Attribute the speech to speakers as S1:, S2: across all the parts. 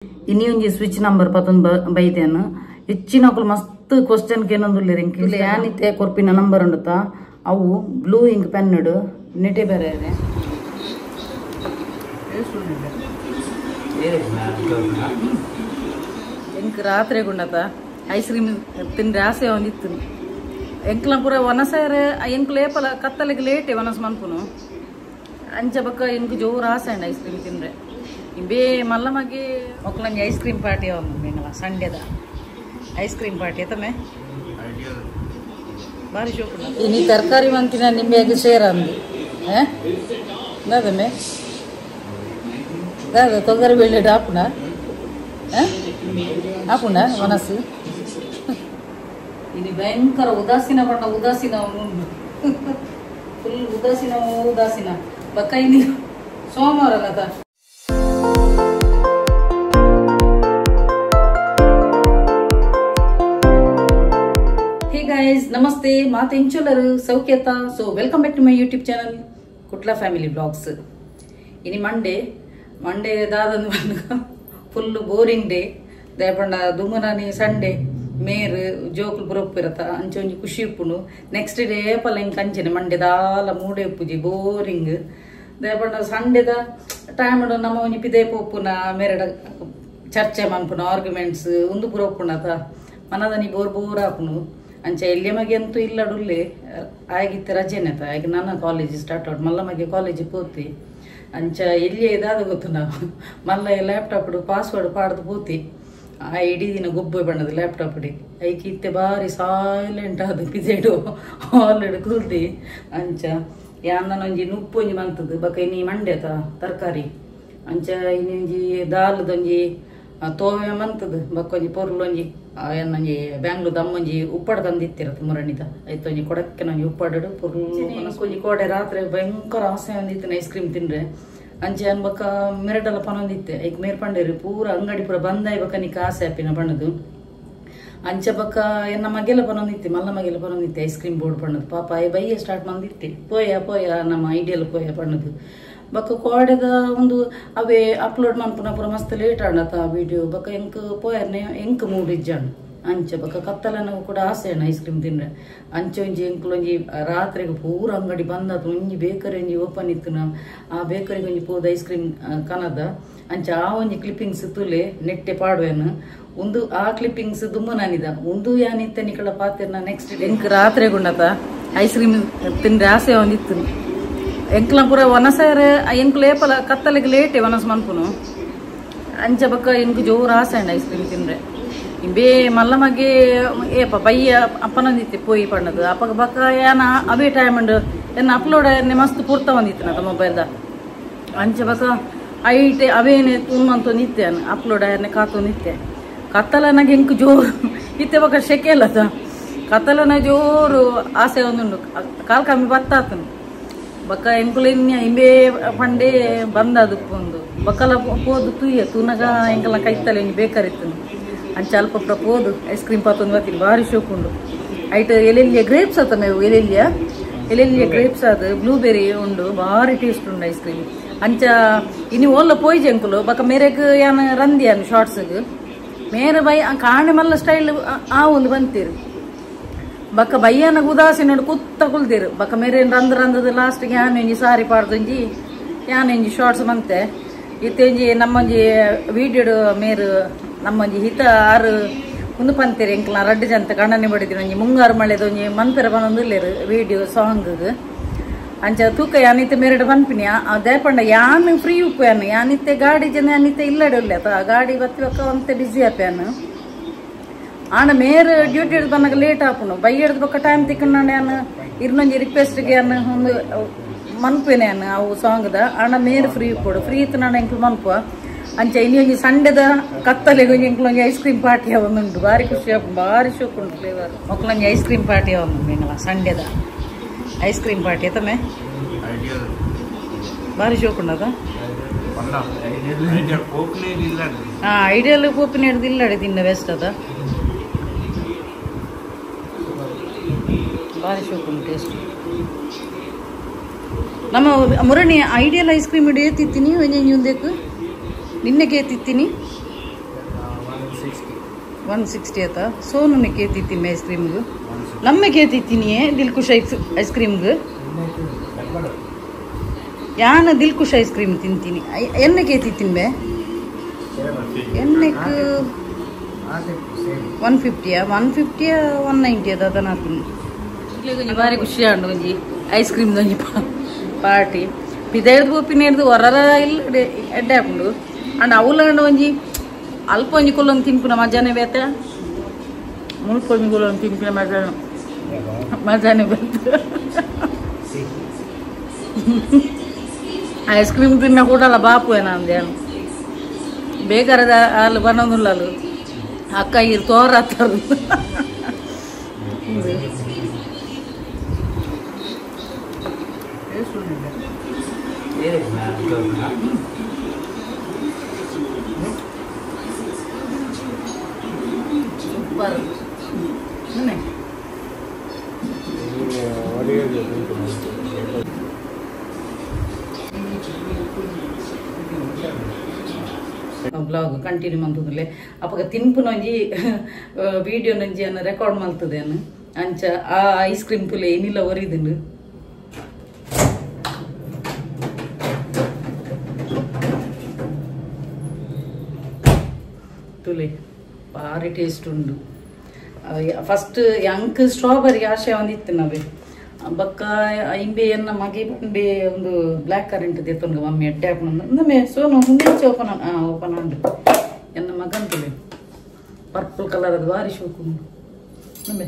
S1: इनी उंजी switch number पतन बयतेनु ಹೆಚ್ಚಿನ ಮಸ್ತ್ ಕ್ವೆಶ್ಚನ್ ಕೇನೊಂದುಲ್ಲೆ ರಿಂಕ್ ಇಲ್ಲ ಯಾನಿತ್ತೆ ಕೊರ್ಪಿನ ನಂಬರ್ ಉಂಡುತ್ತಾ ಅವು ಬ್ಲೂ ಇಂಕ್ ಪೆನ್ ಇಡು ನೆಟೆ ಬೇರೆ ಇದೆ ಎಂಕ್ ರಾತ್ರಿ ಗುಂಡತ ಐಸ್ ಕ್ರೀಮ್ ತಿಂದ್ರೆ ಆಸೆ ಒಂದಿತ್ತು ಎಂಕ್ಲ ಪೂರ ಒನಸಾರೆ ಎಂಕ್ ಲೇಪಲ ಕತ್ತಲಿಗೆ ಲೇಟೆ ಒನಸ್ ಮನ್ಪುನು ಅಂಚ ಬಕ್ಕ ಎಂಕ್ ಜೋರು ಆಸೆ ಅಂಡ ಐಸ್ ಕ್ರೀಮ್ ತಿಂದ್ರೆ ಬೇ ಮಲ್ಲಮಗೆ ಮಕ್ಕಳಂಗೆ ಐಸ್ ಕ್ರೀಮ್ ಪಾರ್ಟಿ ಒಂದಿಲ್ಲ ಸಂಡೆದ ಐಸ್ ಕ್ರೀಮ್ ಪಾರ್ಟಿ ತಮ್ಮೆ ಭಾರಿ ಶೋಕ ಇನಿ ತರಕಾರಿ ಮಂತಿನ ನಿಂಬೆಗೆ ಸೇರ ಅಂದು ದಾದಮ್ಮೆ ದಾದ ತೊಗರಿ ಬೇಳೆ ಆಪುಣ ಆಪುಣ ಮನಸ್ಸು ini ಭಯಂಕರ ಉದಾಸೀನ ಬಣ್ಣ ಉದಾಸೀನ ಫುಲ್ ಉದಾಸೀನ ಬಕ್ಕ ಇಲ್ಲಿ ಸೋಮವಾರ ಅಲ್ಲದ Hey guys, namaste, maat enchularu sauketa. So welcome back to my YouTube channel Kutla Family Vlogs. Ini Monday dadandu full boring day. Dayapanda dumanani Sunday. ಮೇರ್ ಜೋಕುಲು ಬುರೊಪ್ಪಿರತ ಅಂಚೊಂಜಿ ಖುಷಿ ಉಪ್ಪುಂಡು ನೆಕ್ಸ್ಟ್ ಡೇ ಪಲ ಇಂಕ ಅಂಚನೆ ಮಂಡೆ ದಾಲ ಮೂಡೆ ಉಪ್ಪುಜಿ ಬೋರಿಂಗ್ ದೇಪಂಡ ಸಂಡೆದ ಟೈಮ್ ನಮ್ಮ ಒಂಜಿ ಪಿದೆ ಪೋಪುನ ಮೇರಡ ಚರ್ಚೆ ಮನ್ಪುನ ಆರ್ಗ್ಯುಮೆಂಟ್ಸ್ ಉಂದು ಪುರ ಉಪ್ಪುಂಡತ ಮನದನಿ ಬೋರ್ ಆಪುನು ಅಂಚ ಎಲ್ಲಿ ಮಗೆ ಅಂತೂ ಇಲ್ಲಡುಲ್ಲೆ ಆಗಿತ್ತೆ ರಜೆನೆತ ಆಗ ನನ್ನ ಕಾಲೇಜ್ ಸ್ಟಾರ್ಟ್ ಔಟ್ ಮಲ್ಲ ಮಗೆ ಕಾಲೇಜ್ ಪೋತಿ ಅಂಚ ಎಲ್ಲಿಯೇ ಇದಾದ ಗೊತ್ತು ನಾವು ಮಲ್ಲ ಲ್ಯಾಪ್ಟಾಪ್ ಪಾಸ್ವರ್ಡ್ ಪಾಡ್ದು ಪೋತಿ ಆ ಇಡೀ ದಿನ ಗೊಬ್ಬೆ ಬಣ್ಣದ ಲ್ಯಾಪ್ಟಾಪ್ ಇಡಿ ಐಕಿ ಇತ್ತೆ ಬಾರಿ ಸೈಲೆಂಟ್ ಆದ ಪಿಜೆಡು ಆಲ್ರೆಡಿ ಕುಲ್ದಿ ಅಂಚ ಯಾನೊಂಜಿ ನುಪ್ಪೊಂಜಿ ಮಂತದ್ದು ಬಕ ಇನಿ ಮಂಡ್ಯತ ತರಕಾರಿ ಅಂಚ ಇನ್ನೊಂಜಿ ದಾಲದೊಂಜಿ ತೋವೆ ಮಂತದ್ದು ಬಕ್ಕೊಂಜಿ ಪೊರ್ಲೊಂಜಿ ಏನೊಂಜಿ ಬ್ಯಾಂಗ್ಳೂರ್ ದಮ್ಮೊಂಜಿ ಉಪ್ಪಡ ತಂದಿತ್ತಿರತ್ತೆ ಮುರಣಿದ ಐತೊಂಜಿ ಕೊಡಕ್ಕೆ ನಂಜಿ ಉಪ್ಪಡು ಪೊರ್ಲು ಕೊಂಜಿ ಕೋಡೆ ರಾತ್ರಿ ಭಯಂಕರ ಆಸೆ ಒಂದಿತ್ತು ಐಸ್ ಕ್ರೀಮ್ ತಿಂದ್ರೆ ಅಂಚೆ ಅನ್ಬಕ್ಕ ಮೆರಡಲ ಪನೊಂದಿತ್ತೆ ಐಕ್ ಮೇರ್ಪಂಡೇರಿ ಪೂರ ಅಂಗಡಿ ಪೂರ ಬಂದಾಯ್ ಬಕ್ಕ ನಿಕ್ಕ ಆಸೆ ಆಪಿನ ಬಣ್ಣದು ಅಂಚ ಬಕ್ಕ ಎನ್ನ ಮಗೆಲ ಪನೊಂದಿತ್ತೆ ಮಲ್ಲ ಮಗೆಲ ಪನೊಂದಿತ್ತೆ ಐಸ್ ಕ್ರೀಮ್ ಬೋರ್ಡ್ ಪಣ್ಣದು ಪಾಪ ಐ ಬೈಯ ಸ್ಟಾರ್ಟ್ ಮಂದಿತ್ತೆ ಪೋಯ ನಮ್ಮ ಐಡಿಯಲ್ ಪೋಯ ಪಣ್ಣದು ಬಕ್ಕ ಕೋಡೆದ ಒಂದು ಅವೇ ಅಪ್ಲೋಡ್ ಮನ್ಪುನ ಪೂರ ಮಸ್ತ್ ಲೇಟ್ ಆಡತ ವಿಡಿಯೋ ಬಕ್ಕ ಎಂಕ್ ಪೋಯರ್ನೆ ಎಂಕ್ ಮೂಡ್ ಇಜ್ಜಾಂಡು ಅಂಚ ಬಕ್ಕ ಕತ್ತಲನಗೂ ಕೂಡ ಆಸೆ ಅಣ್ಣ ಐಸ್ ಕ್ರೀಮ್ ತಿಂದ್ರೆ ಅಂಚೊಂಜಿ ಎಂಕ್ಲೊಂಜಿ ರಾತ್ರಿಗೆ ಪೂರ ಅಂಗಡಿ ಬಂದದ ಒಂಜಿ ಬೇಕರಿ ಒಂಜಿ ಓಪನ್ ಇತ್ತು ಆ ಬೇಕರಿಗೆ ಒಂಜಿ ಪೋದ ಐಸ್ ಕ್ರೀಮ್ ಕನದ ಅಂಚ ಆ ಒಂಜಿ ಕ್ಲಿಪ್ಪಿಂಗ್ಸ್ ತುಲೆ ನೆಟ್ಟೆ ಪಾಡುವೆನು ಒಂದು ಆ ಕ್ಲಿಪ್ಪಿಂಗ್ಸ್ ದುಮ್ಮ ನಾನಿದ ಒಂದು ಯಾನಿತ್ತ ನಿಕಳ ಪಾತೆರ್ನ ನೆಕ್ಸ್ಟ್ ಎಂಕ್ ರಾತ್ರಿ ಗುಂಡತ ಐಸ್ ಕ್ರೀಮ್ ತಿಂದ್ರೆ ಆಸೆ ಒಂದಿತ್ತು ಎಂಕ್ಲ ಪೂರ ಒನಸಾರೆ ಎಂಕ್ ಲೇಪಲ ಕತ್ತಲಿಗೆ ಲೇಟೆ ಒನಸ್ ಮನ್ಪುನು ಅಂಚ ಬಕ್ಕ ಎಂಕ್ ಜೋರು ಆಸೆ ಅಂಡ ಐಸ್ ಕ್ರೀಮ್ ತಿಂದ್ರೆ ಬೇ ಮಲ್ಲ ಮಗೆ ಏಪ ಬಯ್ಯ ಅಪ್ಪನಂದಿತ್ತೆ ಪೋಯಿ ಪಣ್ಣದು ಅಪ್ಪಗ ಬಕ್ಕ ಏನ ಅವೇ ಟೈಮ್ ಉಂಡು ಏನ ಅಪ್ಲೋಡ್ ಮಸ್ತ್ ಪೂರ್ತ ಒಂದಿತ್ತು ನಗ ಮೊಬೈಲ್ದ ಅಂಚೆ ಬಕ್ಕ ಐಟೆ ಅವೇನೆ ತುಂಬಂತ ನಿತ್ತೆ ಅಪ್ಲೋಡ್ ಏನೇ ಕಾತೊಂದಿತ್ತೆ ಕತ್ತಲನಾಗ ಎಂಕ್ ಜೋರು ಇತ್ತೆ ಬಕ್ಕ ಶೆಕೆ ಅಲ್ಲದ ಕತ್ತಲನ ಜೋರು ಆಸೆ ಒಂದುಂಡು ಕಾಲ್ ಕಮ್ಮಿ ಬತ್ತಾತನು ಬಕ್ಕ ಎಂಕುಲಿನ್ಯ ಇಂಬೇ ಪಂಡೆ ಬಂದದು ಒಂದು ಬಕ್ಕಲ ಪೋದು ತುಯ್ಯ ತುನಗ ಎಂಕಲ ಕೈತಲೆ ಬೇಕಾರಿತ್ತು ಅಂಚ ಅಲ್ಪ ಪೋದು ಐಸ್ ಕ್ರೀಮ್ ಪಾತೊಂದು ಬರ್ತೀನಿ ಭಾರಿ ಶೋಕ್ ಉಂಡು ಐಟ್ ಎಲೆಲ್ಲಿಯ ಗ್ರೇಪ್ಸ್ ಆತ ಮೇವು ಎಲೆಲ್ಲಿಯ ಗ್ರೇಪ್ಸ್ ಆದ ಬ್ಲೂಬೆರಿ ಉಂಡು ಭಾರಿ ಟೇಸ್ಟ್ ಉಂಡು ಐಸ್ ಕ್ರೀಮ್ ಅಂಚ ಇನ್ನು ಓಲ್ಲ ಪೋಯ್ಜಿ ಅಂಕುಲು ಬಕ್ಕ ಮೇರೆಗ್ ಯಾನ ರಂದಿ ಅನ್ ಶಾರ್ಟ್ಸ್ಗ್ ಮೇರೆ ಬೈ ಕಾಣೆ ಮಲ್ಲ ಸ್ಟೈಲ್ ಆ ಒಂದು ಬಂತೀರು ಬಕ್ಕ ಬಯ್ಯನ ಉದಾಸಿ ನೋಡಿ ಕುತ್ತ ಕುಲ್ದಿರು ಬಕ್ಕ ಮೇರೆ ರಂದ್ರದ ಲಾಸ್ಟ್ಗೆ ಯಾನೊಂಜಿ ಸಾರಿ ಪಾಡ್ದೊಂಜಿ ಯಾನೊಂಜಿ ಶಾರ್ಟ್ಸ್ ಬಂತೆ ಇತ್ತೊಂಜಿ ನಮ್ಮೊಂಜಿ ವಿಡಿಯೋಡು ಮೇರು ನಮ್ಮೊಂಜಿ ಹಿತ ಆರು ಮುಂದೆ ಪಂತೇರಿ ಎಂಕ್ಲ ರಡ್ಡು ಜಂತ ಕಣ್ಣನೆ ಬಡಿದ್ರು ಒಂಜಿ ಮುಂಗಾರು ಮಳೆದೊಂಜಿ ಮನ್ಪೆರ ಬಂದಿಲ್ಲೇರು ವಿಡಿಯೋ ಸಾಂಗ್ ಅಂಚ ತೂಕ ಯಾನಿತ್ತೆ ಮೇರೆಡು ಪನ್ಪಿನಿ ದೇಪಂಡ ಯಾನು ಫ್ರೀ ಉಪ್ಪು ಯಾನಿತ್ತೆ ಗಾಡಿ ಜನ ಯಾನಿತ್ತೆ ಇಲ್ಲಡೆ ಗಾಡಿ ಬತ್ತಿ ಬಕ್ಕ ಒಂತೆ ಬಿಸಿ ಆಪ್ಯಾನು ಆನ ಮೇರ್ ಡ್ಯೂಟಿ ಹಿಡಿದು ಬಂದಾಗ ಲೇಟ್ ಆಪುನು ಬೈ ಹಿಡಿದು ಬಕ್ಕ ಟೈಮ್ ತಿಕ್ಕೊಂಡು ಯಾನು ಇರ್ನೊಂಜಿ ರಿಕ್ವೆಸ್ಟ್ಗೆ ಯಾನು ಒಂದು ಮನ್ಪೇನೆ ಅವು ಸಾಂಗ್ದ ಆನ ಮೇರ್ ಫ್ರೀ ಉಪ್ಪು ಫ್ರೀ ಇತ್ತು ನಾನು ಎಂಕ್ಲು ಮನ್ಪುವ ಅಂಚ ಇನ್ನೊಂಜಿ ಸಂಡೆದ ಕತ್ತಲೆಗೆ ಎಂಕ್ಲೊಂಜಿ ಐಸ್ ಕ್ರೀಮ್ ಪಾರ್ಟಿ ಒಂದುಂಟು ಭಾರಿ ಖುಷಿ ಆಪು ಭಾರಿ ಶೋಕ್ ಉಂಟು ಫ್ಲೇವರ್ ಮಕ್ಕಳೊಂಜಿ ಐಸ್ ಕ್ರೀಮ್ ಪಾರ್ಟಿ ಒಂದುಂಟು ಎಂಗಲ ಸಂಡೆದ ಐಸ್ ಕ್ರೀಮ್ ಪಾರ್ಟಿ ತಮ್ಮೆ ಭಾರಿ ಶೋಕ್ ಉಂಡದ ಐಡಿಯಲ್ ಪೋಪಿನ ಹಿಡ್ದು ಇಲ್ಲಡೆ ತಿನ್ನ ಬೆಸ್ಟ್ ಅದ ಭಾರಿ ಶೋಕ್ ಉಂಟು ಟೇಸ್ಟ್ ನಮ್ಮ ಮುರಣಿ ಐಡಿಯಲ್ ಐಸ್ ಕ್ರೀಮ್ ಹಿಡಿಯೇ ತಿತ್ತೀನಿ ಒಂಜಿ ಒಂದಕ್ಕೆ ನಿನ್ನೆಗೆ ತಿತ್ತೀನಿ 160 आता सोनू ने केती थी मैं आइसक्रीम गु नम्मे केती थी नहीं है दिलकुश आइसक्रीम गु याना दिलकुश आइसक्रीम तिंತೀನಿ ಎಣ್ಣೆ ಕೇತಿ ತಿನ್ಬೆ ಎಣ್ಣೆಕ್ 150 190 ಅದನ ತಿನ್ ಇಲ್ಲಿ ಬಾರಿ ಖುಷಿ ಆಂಡು ಒಂಜಿ ಐಸ್ ಕ್ರೀಮ್ ಒಂಜಿ ಪಾರ್ಟಿ ಪಿದೆಡ್ದು ಪಿನೆಡ್ದು ಹೊರರ ಇಲ್ಲ ಎಡ್ಡೆ ಹಾಕೊಂಡು ಅಂಡ್ ಅವಲಂಡು ಒಂಜಿ ಅಲ್ಪ ಒಂಜಿ ಕೊಲ್ಲೊಂದು ತಿನ್ಪುನ ಮಜಾನೆ ಬೇತೆ ಮುಲ್ಪ ಒಂಜಿ ಕೊಲ್ಲೊಂದು ತಿನ್ಪುನ ಮಜಾನೆ ಬೇತೆ ಐಸ್ ಕ್ರೀಮ್ ತಿನ್ನ ಕೂಡಲ್ಲ ಬಾಪು ಏನಂದೆ ಬೇಕಾರದ ಅಲ್ಲಿ ಬನ್ನೊಂದಿಲ್ಲ ಅಲ್ಲಿ ಅಕ್ಕ ಇರು ತೋರತ್ತರು ಸೂಪರ್ ಬ್ಲಾಗ್ ಕಂಟಿನ್ಯೂ ಮಂತದಲ್ಲೇ ಅಪ್ಪ ತಿನ್ಪುನೊಂಜಿ ವಿಡಿಯೋ ನಂಜಿ ಅನ್ನ ರೆಕಾರ್ಡ್ ಮಾಡ್ತದೆ ಅನ್ನ ಅಂಚ ಆ ಐಸ್ ಕ್ರೀಮ್ ತುಲೆ ಏನಿಲ್ಲ ಒರಿದನು ತುಲೆ ಭಾರಿ ಟೇಸ್ಟ್ ಉಂಡು ಫಸ್ಟ್ ಅಂಕ್ ಸ್ಟ್ರಾಬೆರಿ ಆಶೆ ಒಂದಿತ್ತು ನಾವೇ ಬಕ್ಕ ಇಂಬೆ ಎನ್ನ ಮಗೆ ಇಂಬೆ ಒಂದು ಬ್ಲ್ಯಾಕ್ ಕರೆಂಟ್ ದೇತೊಂದು ಮಮ್ಮಿ ಎಡ್ಡೆ ಹಾಕೊಂಡು ನಮ್ಮೆ ಸೋನು ಮುಂದೆ ಓಪನ್ ಆಂಡು ಎನ್ನ ಮಗಂತಲೆ ಪರ್ಪಲ್ ಕಲರ್ ಅದು ಭಾರಿ ಶೋಕು ನಮ್ಮೆ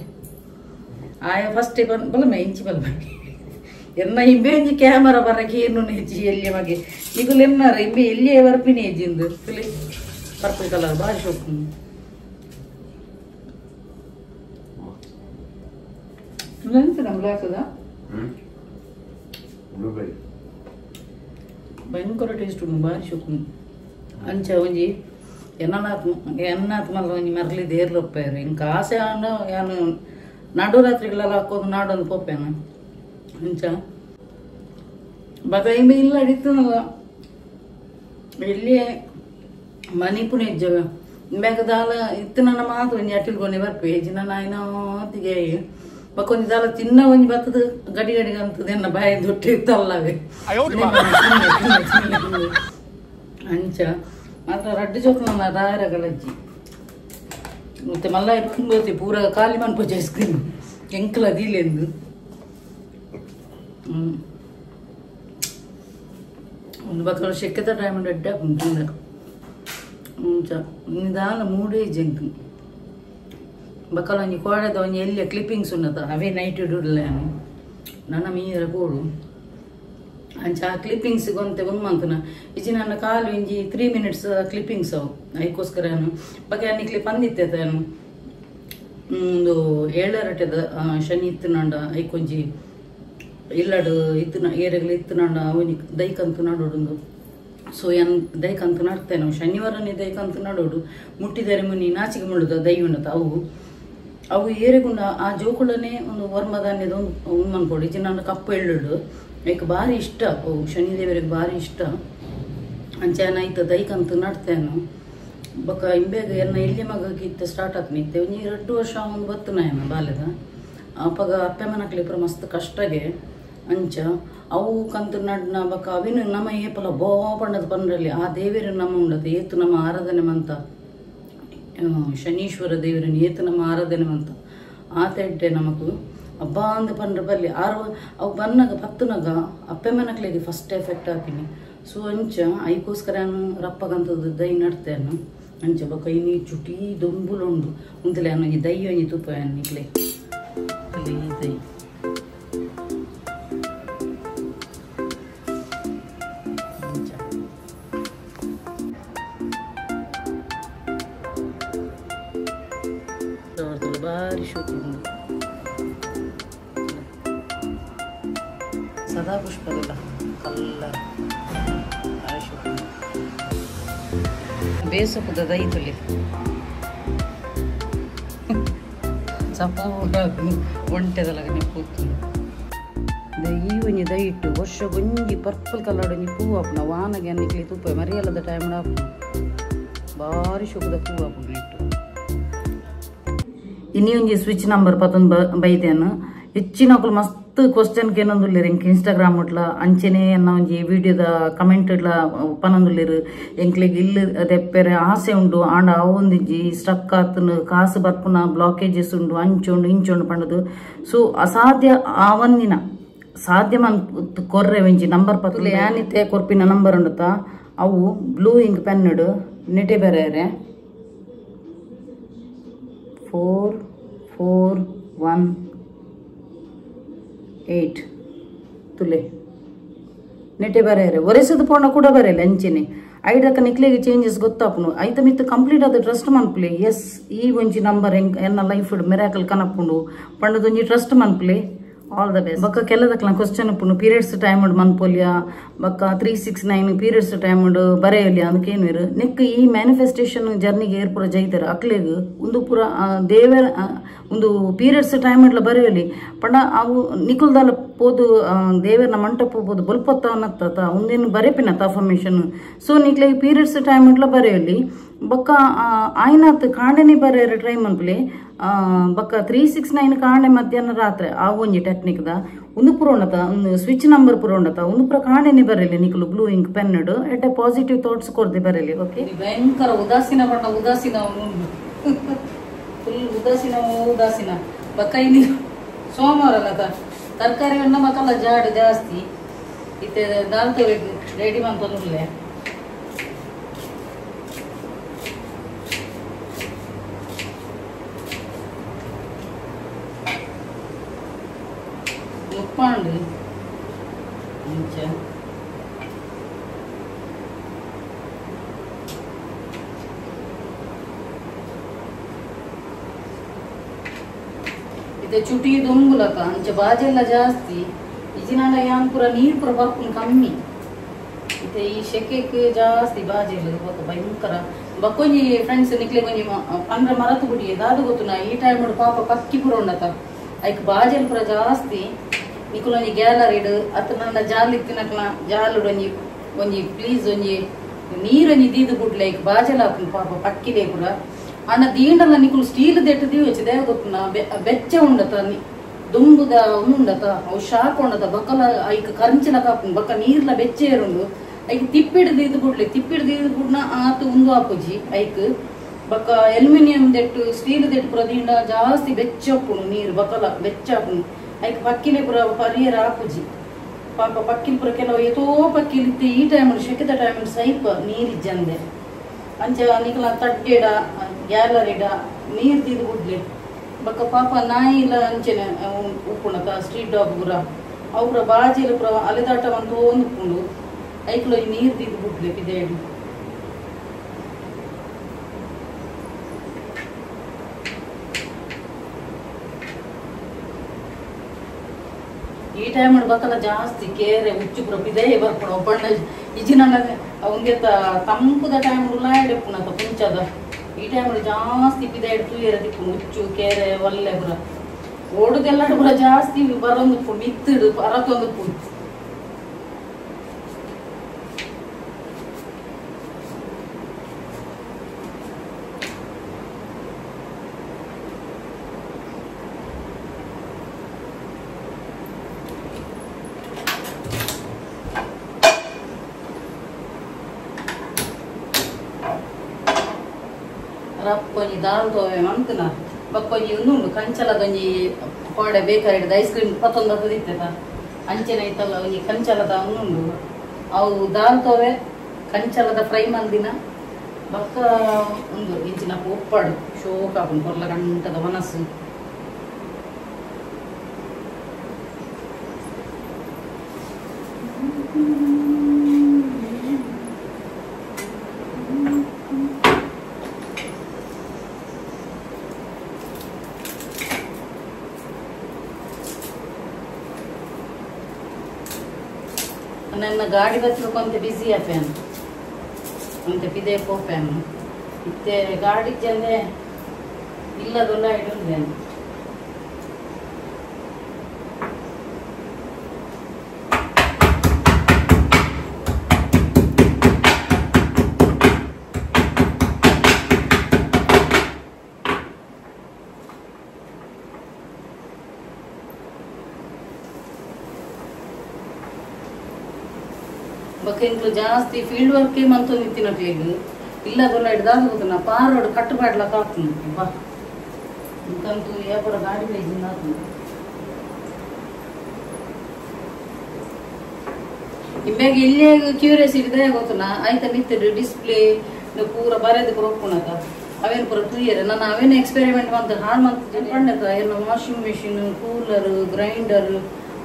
S1: ಆಯ ಫಸ್ಟ್ ಬಲಮೆ ಇಂಚಿ ಬಲಮೆ ಎನ್ನ ಇಂಬೆ ಒಂಜಿ ಕ್ಯಾಮರಾ ಬರಕ್ಕೆ ಏನು ಹೆಜ್ಜಿ ಎಲ್ಲಿ ಮಗೆ ಈಗಲೂ ಎನ್ನಾರ ಇಂಬೆ ಎಲ್ಲಿಯೇ ಬರ್ಪಿನಿ ಹೆಜ್ಜಿಂದು ತುಲಿ ಪರ್ಪಲ್ ಕಲರ್ ಭಾರಿ ಶೋಕು ಭಯಂಕರ ಟೇಸ್ಟ್ ಉಂಟು ಭಾರಿ ಶೋಕು ಅಂಚ ಒಂಜಿ ಎನ್ನಾತ್ ಮಲ್ಲ ಒಂಜಿ ಮರಲಿ ದೇರ್ಲೊಪ್ಪೇರು ಇಂಕ ಆಸೆ ಆಂಡ ಯಾನು ನಡು ರಾತ್ರಿಗಳೆಲ್ಲ ಹಾಕೋದು ನಾಡೊಂದು ಪೊಪ್ಪೇನ ಅಂಚ ಬಗ ಇಂಬೆ ಇಲ್ಲ ಅಡಿತನಲ್ಲ ಎಲ್ಲಿಯೇ ಮನಿ ಪುಣೆ ಇಜ್ಜವ ಇಂಬ್ಯಾಗ ದಾಲ ಇತ್ತು ನನ್ನ ಮಾತು ಒಂಜಿ ಅಟ್ಟಿಲ್ಗೊಂಡೆ ಬರ್ಪೆ ಹೆಜ್ಜಿನ ನಾಯಿನೋತಿಗೆ ಬಕ್ಕೊಂದು ದಾಲ ತಿನ್ನ ಒಂಜಿ ಬತ್ತದ ಗಡಿ ಗಡಿಗೆ ಅಂತದ ಎನ್ನ ಬಾಯಿ ದೊಡ್ಡ ಇತ್ತಲ್ಲವೇ ಅಂಚ ಮಾತ್ರ ರಡ್ಡು ಜೋಕ್ ನನ್ನ ದಾರಗಳಜ್ಜಿ ಮತ್ತೆ ಮಲ್ಲ ತುಂಬತಿ ಪೂರ ಖಾಲಿ ಮನ್ಪೋಜಿ ಐಸ್ ಕ್ರೀಮ್ ಎಂಕಲ ದೀಲೆಂದು ಒಂದು ಬಕ್ಕಲು ಶೆಕ್ಕೆದ ಡೈಮಂಡ್ ಅಡ್ಡ ಹಾಕೊಂಡು ಅಂಚ ನಿದಾನ ಮೂಡೇ ಜಂಕ್ ಬಕ್ಕಲ ಒಂಜಿ ಕೋಡದ ಒಂಜಿ ಎಲ್ಲಿಯ ಕ್ಲಿಪ್ಪಿಂಗ್ಸ್ ಉನ್ನತ ಅವೇ ನೈಟ್ ಇಡಲ್ಲ ನನ್ನ ಮೀರ ಕೋಡು ಅಂಚ ಆ ಕ್ಲಿಪ್ಪಿಂಗ್ಸ್ ಗೊಂತೆ ಮಂತನ ಇಜಿ ನನ್ನ ಕಾಲು ಇಂಜಿ 3 minutes ಕ್ಲಿಪ್ಪಿಂಗ್ಸ್ ಅವು ಅದಕ್ಕೋಸ್ಕರ ಬಗ್ಗೆ ಅನ್ನ ಕ್ಲಿಪ್ ಅಂದಿತ್ತೆ ಒಂದು 7 ಶನಿ ಇತ್ತು ನಂಡ ಐಕೊಂಜಿ ಇಲ್ಲಡು ಇತ್ತು ಏರೆಗ್ಲು ಇತ್ತು ನಂಡ ಅವನಿ ದೈಕಂತು ನಡೋಡು ಸೊ ಎನ್ ದೈಕಂತು ನಡ್ತೇನೆ ಶನಿವಾರನೇ ದೈಕಂತು ನಡೋಡು ಮುಟ್ಟಿದರೆ ಮುನಿ ನಾಚಿಕೆ ಮುಳುದ ದೈ ಉಂಡತ ಅವು ಏರೆಗುಂಡ ಆ ಜೋಕುಳನೇ ಒಂದು ವರ್ಮಧಾನ್ಯದ ಒಂದು ಉಮ್ಮನ್ಕೊಡಿ ಇಜಿ ನನ್ನ ಕಪ್ಪು ಎಳ್ಳು ಐಕ್ ಭಾರಿ ಇಷ್ಟ ಅವು ಶನಿದೇವರಿಗೆ ಭಾರಿ ಇಷ್ಟ ಅಂಚೆನಾಯ್ತು ದೈಕಂತು ನಡ್ತೇನು ಬೊಕ್ಕ ಇಂಬೇಗ ಎನ್ನ ಎಲ್ಲಿ ಮಗಕ್ಕಿತ್ತು ಸ್ಟಾರ್ಟ್ ಆತ್ನಿತ್ತೆ ಒಂಜಿ 2 ವರ್ಷ ಒಂದು ಬತ್ತು ನಾಯನ ಬಾಲ್ಯದ ಅಪ್ಪಗ ಅಪ್ಪೆ ಮನಕ್ಲಿ ಪುರ ಮಸ್ತ್ ಕಷ್ಟಗೆ ಅಂಚ ಅವು ಕಂತು ನಡ್ನ ಬಕ್ಕ ಅವಿನ ನಮ್ಮ ಏಪಲ ಬೋ ಪಂಡದ ಪಂಡ್ರಲ್ಲಿ ಆ ದೇವರ ನಮ್ಮ ಉಂಡದು ಏತು ನಮ್ಮ ಆರಾಧನೆ ಮಂತ ಶನೀಶ್ವರ ದೇವರನ್ನು ಏತು ನಮ್ಮ ಆರಾಧನೆ ಮಂತ ಆತ ಇಡ್ಡೆ ನಮಗೂ ಹಬ್ಬ ಅಂದ ಪಂಡ್ರ ಬಲ್ಲಿ ಅವು ಬನ್ನಾಗ ಪತ್ತನಾಗ ಅಪ್ಪೆ ಮನಕ್ಲಿಗೆ ಫಸ್ಟ್ ಎಫೆಕ್ಟ್ ಹಾಕಿನಿ ಸೊ ಅಂಚ ಐಕೋಸ್ಕರ ರಪ್ಪಗಂತದ್ದು ದೈ ನಡ್ತೇನು ಅಂಚ ಬಕ್ಕ ಇನಿ ಚುಟಿ ದೊಂಬುಲುಂಡು ಮುಂದಲೆ ಅನ್ನೊಂಜಿ ದೈ ಒಂಜಿ ತುಪ್ಪ ಅನ್ನಿಕ್ಲೆ ಅಲ್ಲಿ ಈ ದೈ ಭಾರಿ ಶೋಕಿ ಸದಾ ಪುಷ್ಪದಲ್ಲ ಕಲ್ಲ ಬೇಸಪ್ಪದ ದೈತಲ್ಲಿ ಸಪೋಟ ಒಂಟೆದಲ್ಲ ಕೂತು ದೈ ಒಂಜಿ ದೈಟ್ಟು ವರ್ಷ ಒಂಜಿ ಪರ್ಪಲ್ ಕಲರ್ ಒಂಜಿ ಪೂ ಹಾಪುನ ವಾನಗೆ ಅನ್ನಿಕ್ಲಿ ತುಪ್ಪ ಮರಿಯಲ್ಲದ ಟೈಮ್ ಹಾಪುನ ಭಾರಿ ಶೋಕದ ಪೂ ಹಾಪುನ ಇಟ್ಟು ಇನ್ನೊಂದು ಸ್ವಿಚ್ ನಂಬರ್ ಪತ್ತೊಂದು ಬೈದೇನು ಹೆಚ್ಚಿನ ಮಸ್ತ್ ಕ್ವಶನ್ಗೆ ಏನೊಂದುಲ್ಲೇರು ಎಂಕ್ ಇನ್ಸ್ಟಾಗ್ರಾಮ್ ಉಟ್ಲ ಅಂಚೆನೆ ಅನ್ನ ಒಂಜಿ ವಿಡಿಯೋದ ಕಮೆಂಟ್ ಇಡ್ಲ ಪನೊಂದುಲ್ಲೇರು ಎಂಕ್ಲೆಗ್ ಇಲ್ಲಿ ದೆಪ್ಪೆರೆ ಆಸೆ ಉಂಡು ಆಂಡ ಅವೊಂದಿಜ್ಜಿ ಸ್ಟ್ರಕ್ ಆತನು ಕಾಸು ಬರ್ಪುನ ಬ್ಲಾಕೇಜಸ್ ಉಂಡು ಅಂಚುಂಡು ಇಂಚುಂಡು ಪಂಡದು ಸೊ ಅಸಾಧ್ಯ ಆವನ್ನಿನ ಸಾಧ್ಯ ಮನ್ ಕೊರ್ರೆ ಒಂಜಿ ನಂಬರ್ ಪತ್ತುಲೆ ಯಾನಿತ್ತೆ ಕೊರ್ಪಿನ ನಂಬರ್ ಉಂಡುತ್ತಾ ಅವು ಬ್ಲೂ ಇಂಕ್ ಪೆನ್ ಇಡು ನೆಟೆ ಬೇರೆ 4418 ತುಲೆ ನೆಟೆ ಬರೆಯರೆ ಒರೆಸದು ಪೋಣ ಕೂಡ ಬರೆಯಲ್ಲ ಅಂಚೆನೆ ಐಡಕ್ಕ ನಿಕ್ಲೆಗೆ ಚೇಂಜಸ್ ಗೊತ್ತಾಪುನು ಐತ ಮಿತ್ತು ಕಂಪ್ಲೀಟ್ ಆದ ಟ್ರಸ್ಟ್ ಮನ್ಪ್ಲೆ ಎಸ್ ಈ ಒಂಜಿ ನಂಬರ್ ಎನ್ನ ಲೈಫ್ ಮಿರಾಕಲ್ ಕನಪುಂಡು ಪಂಡದೊಂಜಿ ಟ್ರಸ್ಟ್ ಮನ್ಪ್ಲೆ ಆಲ್ ದ ಬೆಸ್ಟ್ ಬಕ್ಕ ಕೆಲದಕ್ಲ ಕ್ವಶನ್ ಉಪ್ಪುನು ಪೀರಿಯಡ್ಸ್ ಟೈಮ್ ಮನ್ಪೊಲ್ಯ ಬಕ್ಕ 369 ಪೀರಿಯಡ್ಸ್ ಟೈಮ್ ಬರೆಯಲಿ ಅದಕ್ಕೇನು ನೆಕ್ ಈ ಮ್ಯಾನಿಫೆಸ್ಟೇಷನ್ ಜರ್ನಿಗೆ ಏರ್ಪುರ ಜೈತರ ಅಕ್ಲೆಗ್ ಒಂದು ಪುರ ದೇವರ ಒಂದು ಪೀರಿಯಡ್ಸ್ ಟೈಮ್ ಬರೆಯಲಿ ಪಂಡ ಅವು ನಿಕುಲ್ದಲ್ಲ ಪೋದು ದೇವರನ ಮಂಟಪ ಪೋದು ಬಲ್ಪೊತ್ತ ಅನ್ನತ್ತ ಒಂದೇನು ಬರೆಪಿನತ್ತ ಅಫರ್ಮೇಷನ್ ಸೊ ನಿಕ್ಲೆಗ್ ಪೀರಿಯಡ್ಸ್ ಟೈಮ್ ಬರೆಯಲಿ ಬಕ್ಕ ಆಯ್ನಾತ್ ಕಾಂಡೆನೆ ಬರೆಯರೆ ಟ್ರೈ ಮನ್ಪಲೆ ಬಕ್ಕ 369 ಕಾಂಡೆ ಮಧ್ಯಾಹ್ನ ರಾತ್ರಿ ಆ ಒಂಜಿ ಟೆಕ್ನಿಕ್ದ ಒಂದು ಪುರ ಉಂಡತ ಒಂದು ಸ್ವಿಚ್ ನಂಬರ್ ಪುರ ಉಂಡತ ಒಂದು ಪುರ ಕಾಂಡೆನೆ ಬರೆಯಲಿ ನಿಕಲು ಬ್ಲೂ ಇಂಕ್ ಪೆನ್ ಇಡು ಎಟ್ಟೆ ಪಾಸಿಟಿವ್ ಥಾಟ್ಸ್ ಕೊರ್ದೆ ಬರೆಯಲಿ ಓಕೆ ಭಯಂಕರ ಉದಾಸೀನ ಬಣ್ಣ ಉದಾಸೀನ ಫುಲ್ ಉದಾಸೀನ ಬಕ್ಕ ಇಲ್ಲಿ ಸೋಮವಾರ ಅಲ್ಲ ತರಕಾರಿ ಹಣ್ಣ ಮಕ್ಕಳ ಜಾಡು ಜಾಸ್ತಿ ಇತ್ತೆ ದಾಲ್ ರೆಡಿ ಮಾಡ್ಕೊಂಡ್ಲೆ ಉಪ್ಪಾಂಡು ಇಂಚ ಇದೆ ಚುಟಿ ದೊಂಬುಲಕ ಅಂಚ ಬಾಜೆಲ್ಲ ಜಾಸ್ತಿ ಇಜಿನಾಲ ಯಾನ್ ಪುರ ನೀರ್ ಪುರ ಬರ್ಪುನ್ ಕಮ್ಮಿ ಇದೆ ಈ ಶೆಕೆಕ್ ಜಾಸ್ತಿ ಬಾಜೆಲ್ಲ ಭಯಂಕರ ಬಕ್ಕೊಂಜಿ ಫ್ರೆಂಡ್ಸ್ ನಿಕ್ಲೆ ಕೊಂಜಿ ಪಂಡ್ರೆ ಮರತು ಬಿಡಿ ದಾದು ಗೊತ್ತುನ ಈ ಟೈಮ್ ಪಾಪ ಪಕ್ಕಿ ಪುರ ಉಂಡತ ಐಕ್ ಬಾಜೆಲ್ ಪುರ ಜಾಸ್ತಿ ನಿಕುಲೊಂಜಿ ಗ್ಯಾಲರಿಡ್ ಅತ್ತ ನನ್ನ ಜಾಲ್ ಇತ್ತಿನಕ್ಲ ಜಾಲುಡ್ ಒಂಜಿ ಪ್ಲೀಸ್ ಒಂಜಿ ನೀರೊಂಜಿ ದೀದು ಬುಡ್ಲೆ ಐಕ್ ಬಾಜೆಲ್ ಆಪುನ್ ಪಾಪ ಪಕ್ಕಿಲೆ ಪುರ ಅಣ್ಣ ದೀಂಡಲ್ಲ ನಿಕುಲು ಸ್ಟೀಲ್ ದೆಟ್ಟು ದೀವಚ್ಚಿ ದೇವ ಗೊತ್ತುನ ಬೆಚ್ಚ ಉಂಡತ ದುಂಬುದ ಉಂಡತ ಅವು ಶಾಕ್ ಉಂಡತ ಬಕ್ಕಲ ಐಕ್ ಕರಂಚಿಲ ಕಾಪುನ್ ಬಕ್ಕ ನೀರ್ಲ ಬೆಚ್ಚ ಏರುಂಡು ಐಕ್ ತಿಪ್ಪಿಡ್ ದೀದು ಬುಡ್ನ ಆತು ಉಂದು ಆಪುಜಿ ಐಕ್ ಬಕ್ಕ ಅಲ್ಯೂಮಿನಿಯಂ ದೆಟ್ಟು ಸ್ಟೀಲ್ ದೆಟ್ಟು ಪುರ ದೀಂಡ ಜಾಸ್ತಿ ಬೆಚ್ಚಪ್ಪುನು ನೀರು ಬಕ್ಕಲ ಬೆಚ್ಚಾಪುನು ಐಕ್ ಪಕ್ಕಿಲೆ ಪುರ ಪರಿಯರ ಆಪುಜಿ ಪಾಪ ಪಕ್ಕಿಲ್ ಪುರ ಕೆಲವು ಎತೋ ಪಕ್ಕಿಲಿತ್ತೆ ಈ ಟೈಮ್ ಶೆಕೆದ ಟೈಮ್ ಸೈಪ ನೀರಿಜ್ಜಂದೆ ಅಂಚ ನಿಕಲ ತಡ್ಗೆಡ ಗ್ಯಾಲರಿಡ ನೀರ್ ತಿದು ಬುಡ್ಲೆ ಬಕ್ಕ ಪಾಪ ನಾಯಿ ಇಲ್ಲ ಅಂಚೆನೆ ಉಪ್ಪುಣತ ಸ್ಟ್ರೀಟ್ ಡಾಗ್ ಪುರ ಅವ್ರ ಬಾಜಿಲ ಪುರ ಅಲೆದಾಟ ಒಂದು ಉಪ್ಪುಂಡು ಐಕ್ಲ ನೀರ್ ತಿದು ಬುಡ್ಲೆ ಪಿದೇಡು ಈ ಟೈಮ್ ಬಕ್ಕಲ ಜಾಸ್ತಿ ಕೇರೆ ಉಚ್ಚು ಪುರ ಪಿದೇ ಬರ್ಪುಣ ಬಣ್ಣ ಇಜಿನ ಅವಂಗೆ ತಂಪುದ ಟೈಮ್ ಉಳ್ಳಾಯಡೆಪ್ಪುನ ಪುಂಚದ ಈ ಟೈಮ್ ಜಾಸ್ತಿ ಪಿದೇ ತೂಯರ ತಿಪ್ಪುನು ಉಚ್ಚು ಕೇರೆ ಒಲ್ಲೆ ಪುರ ಓಡುದೆಲ್ಲ ಪುರ ಜಾಸ್ತಿ ಬರೊಂದು ಪುಂಡು ಮಿತ್ತಿಡು ಪರತೊಂದು ಪುಂಡು ರಪ್ಪೊಂಜಿ ದಾಲ್ ತೋವೆ ಮಂತನ ಬಕ್ಕೊಂಜಿ ಉಂದುಂಡು ಕಂಚಲದೊಂಜಿ ಪೋಡೆ ಬೇಕಾರಿಡ್ದು ಐಸ್ ಕ್ರೀಮ್ ಪತ್ತೊಂದು ದಿತ್ತದ ಅಂಚೆನ ಐತಲ್ಲ ಒಂಜಿ ಕಂಚಲದ ಉಂದುಂಡು ಅವು ದಾಲ್ ತೋವೆ ಕಂಚಲದ ಫ್ರೈ ಮಂದಿನ ಬಕ್ಕ ಉಂದು ಇಂಚಿನ ಉಪ್ಪಾಡು ಶೋಕ್ ಆಪುಂಡು ಕೊರ್ಲ ಗಂಟದ ಮನಸ್ಸು ನನ್ನ ಗಾಡಿ ಬಚ್ಚಲು ಕೊಂತೆ ಬಿಸಿ ಆಪೇನು ಅಂತೆ ಪಿದೆ ಪೋಪೇನು ಇತ್ತೆ ಗಾಡಿ ಜಂದೆ ಇಲ್ಲದೊಲ್ಲ ಇಡುಂದೇನು ಬಕೆಂಕ್ಲು ಜಾಸ್ತಿ ಫೀಲ್ಡ್ ವರ್ಕೇ ಮಂತು ನಿಂತಿನಕ್ಲಿಗ್ ಇಲ್ಲದೆಲ್ಲ ಹಿಡ್ದಾಗ ಹೋಗುತ್ತ ಪಾರೋಡ್ ಕಟ್ಟು ಬಾಡ್ಲಕ್ಕ ಆಗ್ತದೆ ಬಾ ಇಂತಂತೂ ಯಾಪರ ಗಾಡಿ ಬೇಜಿನ ಇಮ್ಯಾಗ ಇಲ್ಲೇ ಕ್ಯೂರಿಯಾಸಿಟಿ ಗೊತ್ತನ ಆಯ್ತಾ ನಿಂತಿದ್ದು ಡಿಸ್ಪ್ಲೇ ಪೂರ ಬರೆದು ಹೋಗ್ಕೊಳಕ ಅವೇನು ಪೂರ ಕ್ಲಿಯರ್ ನಾನು ಅವೇನು ಎಕ್ಸ್ಪೆರಿಮೆಂಟ್ ಮಾಡ್ತ ಹಾಳು ಮಾಡ್ತಿದ್ದೆ ಪಂಡಕ ಏನು ವಾಷಿಂಗ್ ಮೆಷಿನ್ ಕೂಲರ್ ಗ್ರೈಂಡರ್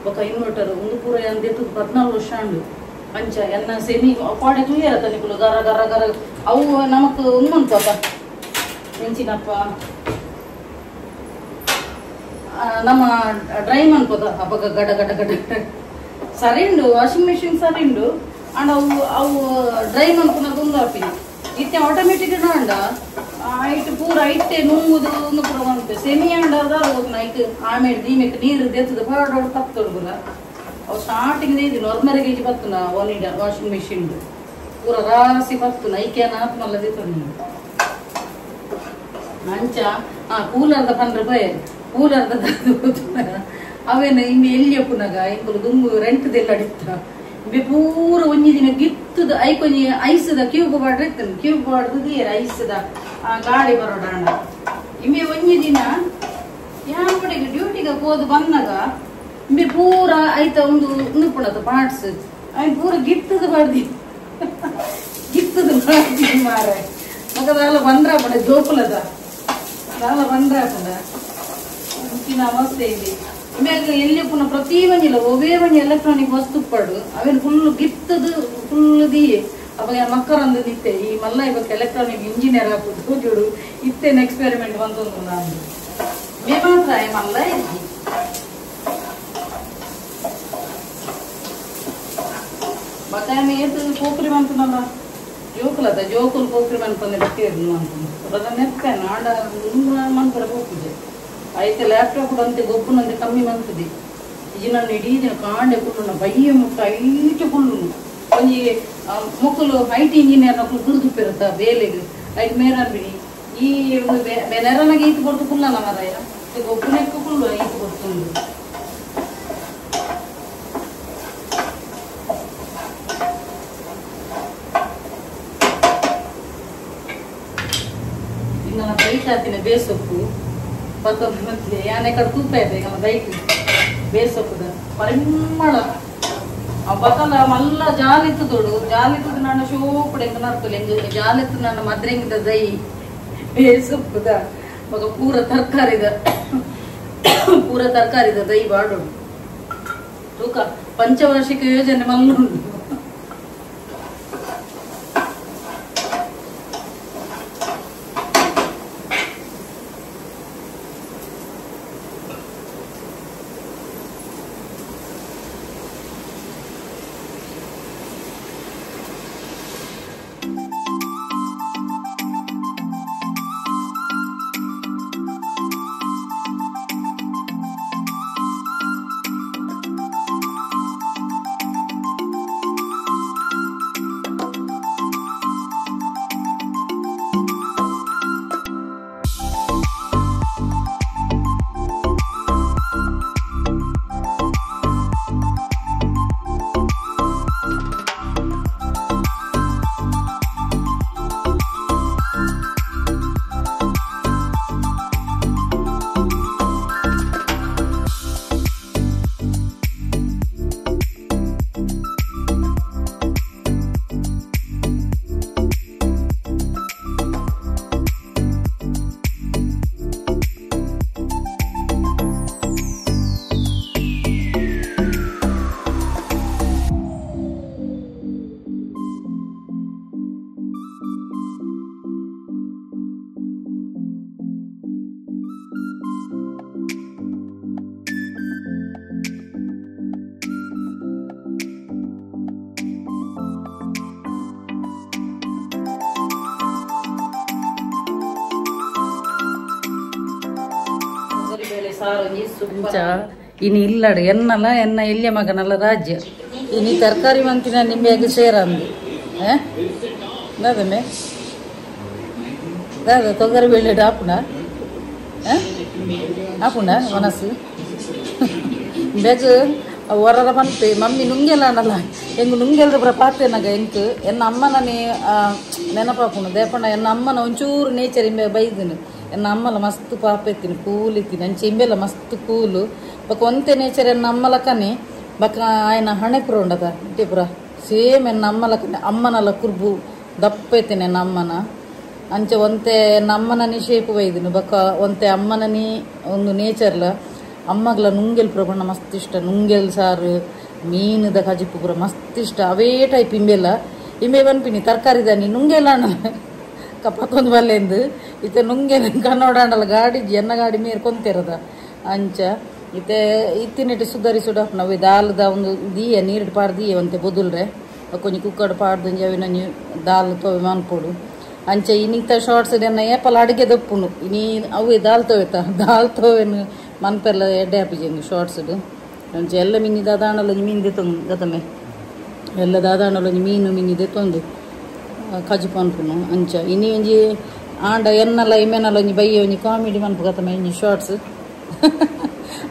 S1: ఒక ఇన్వర్టర్ ముందు పూర ఎంత 14 ವರ್ಷ ಅಂಚ ಎನ್ನ ಸೆಮಿ ಪಾಡೆ ಕ್ಲಿಯರ್ ತನಿಕುಲು ಗರ ಗರ ಗರ ಅವು ನಮಕ್ ಉಮ್ಮಂತಪ್ಪ ನೆಂಚಿನಪ್ಪ ನಮ್ಮ ಡ್ರೈ ಮನ್ಕೋದ ಅಪ್ಪಗ ಗಡ ಗಡ ಗಡ ಸರಿ ಉಂಡು ವಾಷಿಂಗ್ ಮೆಷಿನ್ ಸರಿ ಉಂಡು ಅಂಡ್ ಅವು ಡ್ರೈ ಮನ್ಕೊನದು ಒಂದು ಆಪಿನ ಇತ್ತೆ ಆಟೋಮೆಟಿಕ್ ಅಂಡ ಐಟ್ ಪೂರ ಐಟೆ ನುಂಗುದು ಒಂದು ಪೂರ ಬಂತು ಸೆಮಿ ಅಂಡದ ಐಟ್ ಆಮೇಲೆ ದೀಮೆಕ್ ನೀರು ದೆತ್ತದ ಪಾಡೋಡು ತಪ್ಪೊಡ್ಗುಲ ಅವು ಸ್ಟಾರ್ಟಿಂಗ್ ಇದು ನಾರ್ಮಲ್ ಗೇಜ್ ಬತ್ತು ನಾ ವಾಷಿಂಗ್ ಮೆಷಿನ್ ಪೂರ ರಾಸಿ ಬತ್ತು ಐಕ್ಯಾನ ಆತ್ಮಲ್ಲದಿತ್ತು ನೀನು ಅಂಚ ಕೂಲರ್ದ 15 ರೂಪಾಯಿ ಕೂಲರ್ದ ಅವೇನು ಇಮ್ಮೆ ಎಲ್ಲಿ ಪುನಗ ಇಂಕುಲು ದುಂಬು ರೆಂಟ್ದೆಲ್ಲ ಅಡಿತ್ತ ಇಮ್ಮೆ ಪೂರ ಒಂಜಿ ದಿನ ಗಿತ್ತದ ಐಕೊಂಜಿ ಐಸದ ಕ್ಯೂಬ್ ಬಾರ್ಡ್ರ್ ಇರ್ತದೆ ಕ್ಯೂಬ್ ಬಾರ್ಡ್ದು ಐಸದ ಗಾಳಿ ಬರೋಣ ಇಮ್ಮೆ ಒಂಜಿ ದಿನ ಯಾವಡಿಗೆ ಡ್ಯೂಟಿಗೆ ಹೋದ್ ಬಂದಾಗ ಇಮ್ಮೆ ಪೂರ ಐತ ಒಂದು ಉಣ್ಣುಪುಣದ ಪಾರ್ಟ್ಸ್ ಅವ್ ಪೂರ ಗಿತ್ತದ ಬಾರ್ದಿ ಗಿತ್ತದ ಬಾರ್ದಿ ಮಾರ ಮಗದಲ್ಲ ಬಂದ್ರ ಪಡ ಜೋಪುಲದ ಅದಲ್ಲ ಬಂದ್ರ ಪಡ ಅವಸ್ಥೆ ಇದೆ ಇಮ್ಯಾಗ ಎಲ್ಲಿ ಪುನಃ ಪ್ರತಿ ಒಂಜಿಲ್ಲ ಒವೇ ಒಂಜಿ ಎಲೆಕ್ಟ್ರಾನಿಕ್ ವಸ್ತು ಪಡು ಅವೇನು ಫುಲ್ ಗಿತ್ತದು ಫುಲ್ ದಿ ಅವಾಗ ಮಕ್ಕಳಂದು ನಿತ್ತೆ ಈ ಮಲ್ಲ ಇವಾಗ ಎಲೆಕ್ಟ್ರಾನಿಕ್ ಇಂಜಿನಿಯರ್ ಹಾಕುದು ಜೋಡು ಇತ್ತೇನು ಎಕ್ಸ್ಪೆರಿಮೆಂಟ್ ಬಂತು ನಾನು ಮೇ ಮಾತ್ರ ಮಲ್ಲ ಇದ್ದಿ ಬಟಾಮಿ ಏತು ಪೋಖ್ರಿ ಬಂತನಲ್ಲ ಜೋಕುಲದ ಜೋಕುಲ್ ಪೋಖ್ರಿ ಬಂತಂದ್ರೆ ಬಿಟ್ಟಿರ್ದು ಅಂತ ಅದನ್ನ ನೆಪ್ಪೇನು ಆಡ ಮಂತ್ರ ಹೋಗ್ತಿದ್ದೆ ಐತೆ ಲ್ಯಾಪ್ಟಾಪ್ ಕೂಡ ಅಂತೆ ಗೊಬ್ಬನಂತೆ ಕಮ್ಮಿ ಮಂತದೆ ಇದು ನಾನು ಇಡೀ ದಿನ ಕಾಂಡೆ ಕುಳ್ಳು ಬಯ್ಯ ಮುಟ್ಟ ಐಟು ಕುಳ್ಳು ಒಂಜಿ ಮಕ್ಕಳು ಐ ಟಿ ಇಂಜಿನಿಯರ್ ಮಕ್ಕಳು ಕುಳಿದುಪ್ಪಿರುತ್ತ ಬೇಲೆಗೆ ಐದು ಮೇರನ್ ಬಿಡಿ ಈ ಒಂದು ನೆರನಾಗೆ ಈತು ಕೊಡ್ತು ಕುಲ್ಲಲ್ಲ ಮರಾಯ ಗೊಬ್ಬನಕ್ಕೆ ಕುಳ್ಳು ಈತು ಕೊಡ್ತುಂಡು ಇನ್ನು ನಾನು ಬೈಟ್ ಹಾಕ್ತೀನಿ ಬೇಸೊಪ್ಪು ಮತ್ತೆ ಯಾನೆ ಕಡೆ ತೂಪ ಇದೆ ಈಗ ಬೈಕ್ ಬೇಸೊಪ್ಪದ ಪರಿಮಳ ಆ ಬಕಲ ಮಲ್ಲ ಜಾಲಿತ್ತು ದೊಡು ಜಾಲಿತ್ತು ನಾನು ಶೋಪಡೆ ನಡ್ತಲೆ ಜಾಲಿತ್ತು ನಾನು ಮದ್ರೆಂಗಿದ ದೈ ಬೇಸೊಪ್ಪದ ಮಗ ಪೂರ ತರಕಾರಿದ ದೈ ಬಾಡೋಡು ತೂಕ ಪಂಚವಾರ್ಷಿಕ ಯೋಜನೆ ಮಲ್ಲುಂಡು ಇನ್ನು ಇಲ್ಲಡು ಎನ್ನಲ್ಲ ಎನ್ನ ಎಲ್ಲಿಯ ಮಗನಲ್ಲ ರಾಜ್ಯ ಇನ್ನು ತರಕಾರಿ ಮಂತಿನ ನಿಂಬೆಯಾಗಿ ಸೇರಂದು ದಾದಮೆ ದಾದ ತೊಗರಿ ಬೆಳ್ಳಿ ಆಪುಣ ಆಪುಣ ಮನಸ್ಸು ಬೇಜು ಹೊರರ ಬಂತು ಮಮ್ಮಿ ನುಂಗೆಲ್ಲ ಅನ್ನಲ್ಲ ಹೆಂಗೆ ನುಂಗೆಲ್ರ ಬರ ಪಾತ್ರೆನಾಗ ಹೆಂಗೆ ಎನ್ನ ಅಮ್ಮನೇ ನೆನಪಾಪುನು ದೇಪಣ್ಣ ಎನ್ನ ಅಮ್ಮನ ಒಂಚೂರು ನೇಚರ್ ಇಂಬೆ ಬೈದಿನಿ ಎನ್ನ ಅಮ್ಮಲ ಮಸ್ತ್ ಪಾಪ ಎತ್ತೀನಿ ಕೂಲ್ ಇತ್ತೀನಿ ಅಂಚೆ ಇಂಬೆಲ್ಲ ಮಸ್ತ್ ಕೂಲು ಬಕ ಒಂತೆ ನೇಚರ್ ಎನ್ನ ಅಮ್ಮಲಕನೆ ಬಕ ఆయన ಹಣೆ ಪುರ ಉಂಡದ ಇಟ್ಟೆ ಪುರ ಸೇಮ್ ಎನ್ನ ಅಮ್ಮಲಕನೆ ಅಮ್ಮನಲ್ಲ ಕುರ್ಬು ದಪ್ಪ ಎತ್ತೀನಿ ಎನ್ನ ಅಮ್ಮನ ಅಂಚೆ ಒಂತೆ ಎನ್ನ ಅಮ್ಮನನಿ ಶೇಪು ಬೈದಿನಿ ಬಕ ಒಂತೆ ಅಮ್ಮನನಿ ಒಂದು ನೇಚರ್ಲ ಅಮ್ಮಗ್ಲ ನುಂಗೆಲ್ ಪುರ ಬಣ್ಣ ಮಸ್ತ್ ಇಷ್ಟ ನುಂಗೆಲ್ ಸಾರು ಮೀನದ ಕಜಿಪು ಪುರ ಮಸ್ತ್ ಇಷ್ಟ ಅವೇ ಟೈಪ್ ಇಂಬೆಲ್ಲ ಇಂಬೆ ಬನ್ಪಿನಿ ತರಕಾರಿ ದಾನಿ ನುಂಗೆಲ್ಲ ಕಪ್ಪಕ್ಕೊಂದು ಬಲ್ಲೆಂದು ಇತ್ತೆ ನುಂಗೆ ಕನ್ನೋಡಾಂಡಲ್ಲ ಗಾಡಿ ಎನ್ನ ಗಾಡಿ ಮೇರ್ ಕೊಂತಿರದ ಅಂಚ ಇತ್ತೆ ಇತ್ತಿನೆಟ್ಟು ಸುಧಾರಿಸುಡ ನಾವು ದಾಲ್ದ ಒಂದು ದೀಯ ನೀರು ಪಾಡ್ದೀಯ ಅಂತೆ ಬೊದುಲ್ರೆ ಕೊಂಚ ಕುಕ್ಕಡ್ ಪಾಡ್ದು ಅವಿ ನಾನು ದಾಲ್ ತೋವೆ ಮಾನ್ಪೋಡು ಅಂಚೆ ಇನ್ನಿತ ಶಾರ್ಟ್ಸ್ ಎನ್ನ ಏಪಲ್ ಅಡುಗೆ ದಪ್ಪುನು ನೀ ಅವೇ ದಾಲ್ ತೋವೆತ ದಾಲ್ ತೋವೆನು ಮನ್ಪೆಲ್ಲ ಎಡ್ಡೆ ಹಾಪಿಜಂಗೆ ಶಾರ್ಟ್ಸ್ಡು ಅಂಚೆ ಎಲ್ಲ ಮೀನು ದಾದಾಣಲ್ಲ ಮೀನು ದೆತ್ತೊಂದು ಗತಮೆ ಎಲ್ಲ ದಾದಾಣಲ್ಲ ಮೀನು ಮೀನಿದೆ ತೊಂದು ಕಜು ಪನ್ಪುನು ಅಂಚ ಇನ್ನಿ ಒಂಜಿ ಆಂಡ ಎನ್ನಲ್ಲ ಇಮೆನಲ್ಲ ಒಂಜಿ ಬೈಯ ಒಂಜಿ ಕಾಮಿಡಿ ಮನ್ಪು ಗತಮೆ ಒಂಜಿ ಶಾರ್ಟ್ಸ್